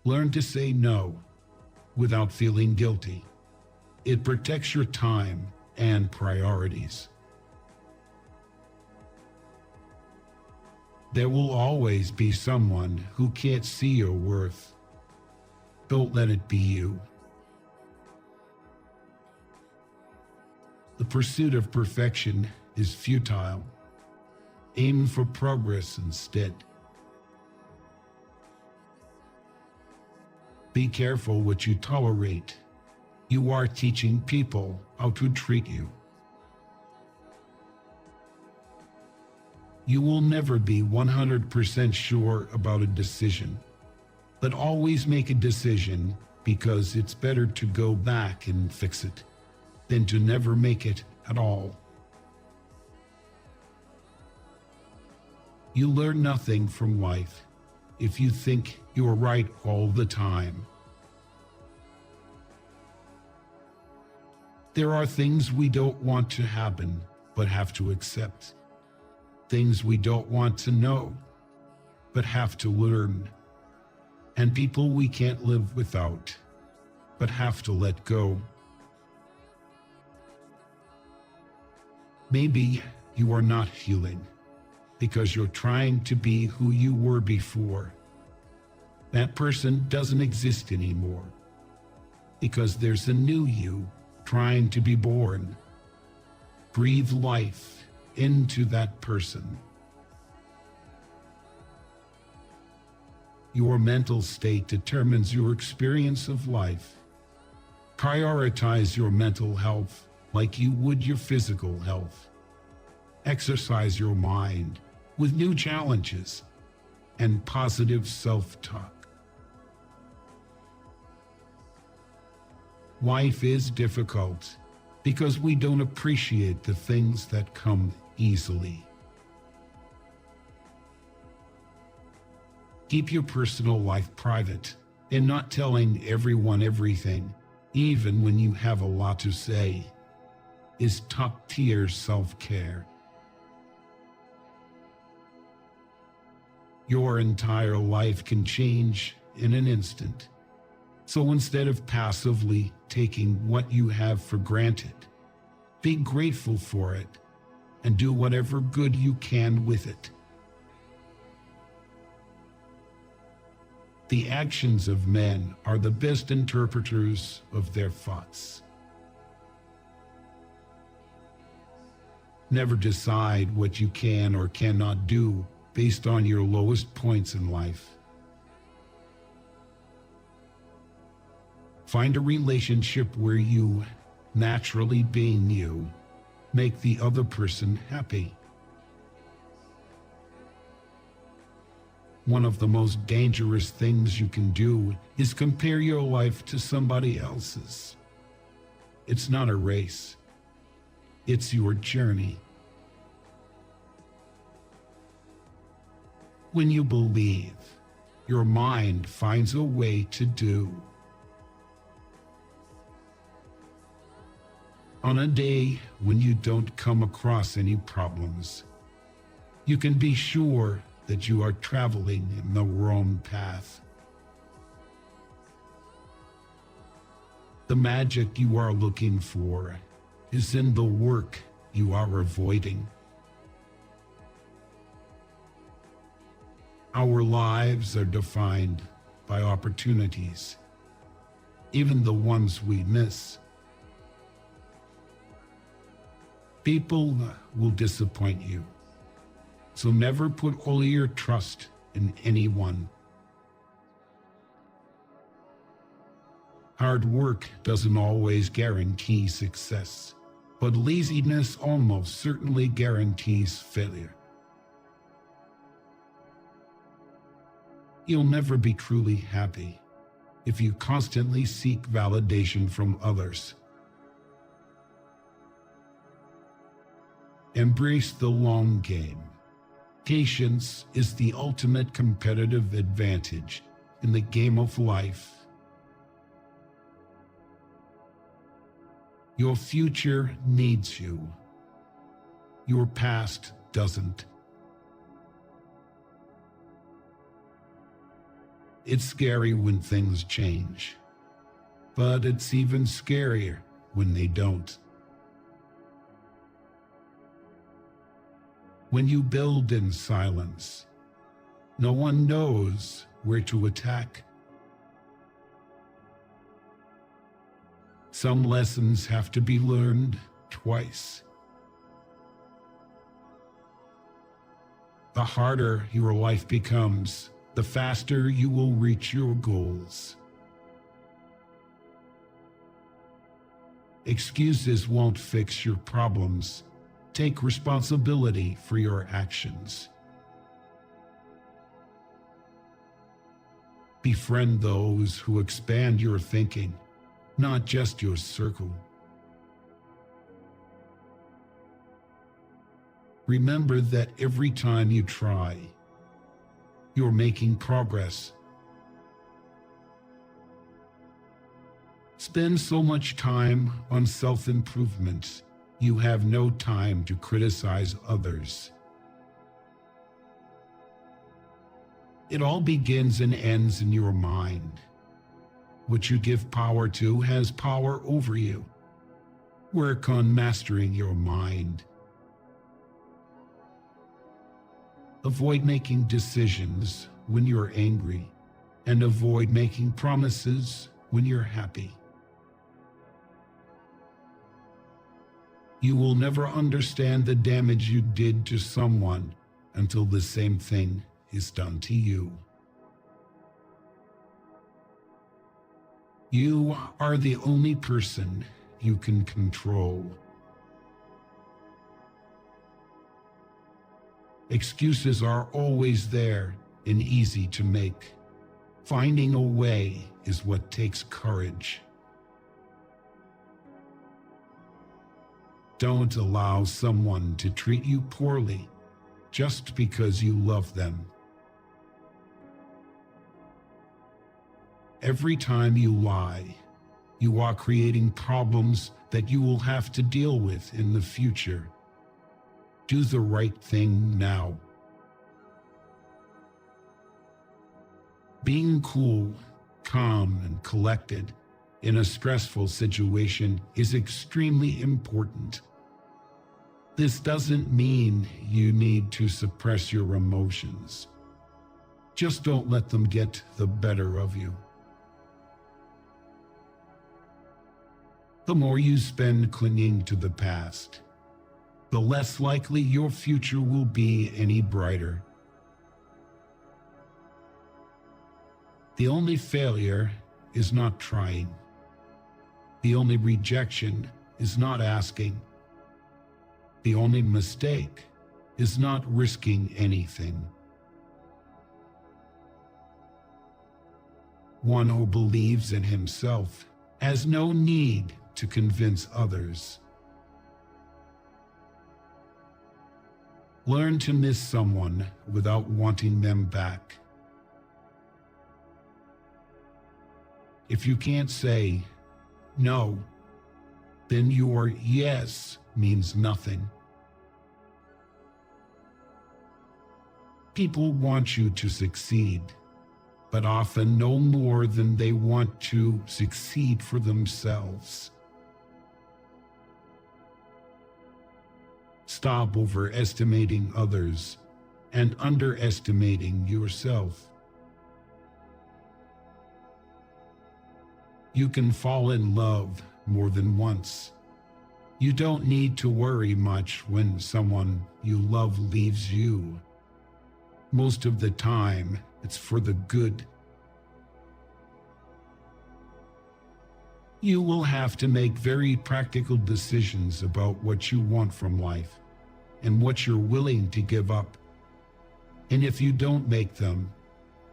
Learn to say no without feeling guilty. It protects your time and priorities. There will always be someone who can't see your worth. Don't let it be you. The pursuit of perfection is futile. Aim for progress instead. Be careful what you tolerate. You are teaching people how to treat you. You will never be 100% sure about a decision, but always make a decision because it's better to go back and fix it than to never make it at all. You learn nothing from life if you think you are right all the time. There are things we don't want to happen but have to accept. Things we don't want to know but have to learn. And people we can't live without but have to let go. Maybe you are not healing because you're trying to be who you were before. That person doesn't exist anymore because there's a new you trying to be born. Breathe life into that person. Your mental state determines your experience of life. Prioritize your mental health like you would your physical health. Exercise your mind with new challenges and positive self-talk. Life is difficult because we don't appreciate the things that come easily. Keep your personal life private and not telling everyone everything, even when you have a lot to say, is top-tier self-care. Your entire life can change in an instant. So instead of passively taking what you have for granted, be grateful for it and do whatever good you can with it. The actions of men are the best interpreters of their thoughts. Never decide what you can or cannot do based on your lowest points in life. Find a relationship where you, naturally being you, make the other person happy. One of the most dangerous things you can do is compare your life to somebody else's. It's not a race. It's your journey. When you believe, your mind finds a way to do. On a day when you don't come across any problems, you can be sure that you are traveling in the wrong path. The magic you are looking for is in the work you are avoiding. Our lives are defined by opportunities, even the ones we miss. People will disappoint you, so never put all your trust in anyone. Hard work doesn't always guarantee success, but laziness almost certainly guarantees failure. You'll never be truly happy if you constantly seek validation from others. Embrace the long game. Patience is the ultimate competitive advantage in the game of life. Your future needs you. Your past doesn't. It's scary when things change, but it's even scarier when they don't. When you build in silence, no one knows where to attack. Some lessons have to be learned twice. The harder your life becomes, the faster you will reach your goals. Excuses won't fix your problems. Take responsibility for your actions. Befriend those who expand your thinking, not just your circle. Remember that every time you try, you're making progress. Spend so much time on self-improvement, you have no time to criticize others. It all begins and ends in your mind. What you give power to has power over you. Work on mastering your mind. Avoid making decisions when you're angry, and avoid making promises when you're happy. You will never understand the damage you did to someone until the same thing is done to you. You are the only person you can control. Excuses are always there and easy to make. Finding a way is what takes courage. Don't allow someone to treat you poorly just because you love them. Every time you lie, you are creating problems that you will have to deal with in the future. Do the right thing now. Being cool, calm, and collected in a stressful situation is extremely important. This doesn't mean you need to suppress your emotions. Just don't let them get the better of you. The more you spend clinging to the past, the less likely your future will be any brighter. The only failure is not trying. The only rejection is not asking. The only mistake is not risking anything. One who believes in himself has no need to convince others. Learn to miss someone without wanting them back. If you can't say no, then your yes means nothing. People want you to succeed, but often no more than they want to succeed for themselves. Stop overestimating others and underestimating yourself. You can fall in love more than once. You don't need to worry much when someone you love leaves you. Most of the time, it's for the good. You will have to make very practical decisions about what you want from life and what you're willing to give up. And if you don't make them,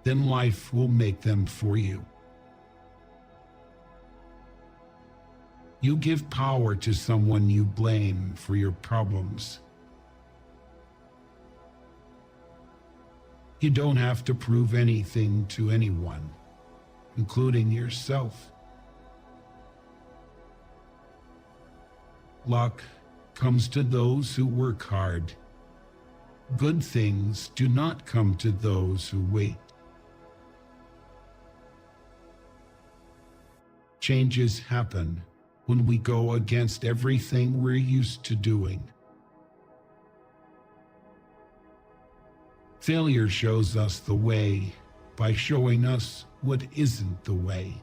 then life will make them for you. You give power to someone you blame for your problems. You don't have to prove anything to anyone, including yourself. Luck comes to those who work hard. Good things do not come to those who wait. Changes happen when we go against everything we're used to doing. Failure shows us the way by showing us what isn't the way.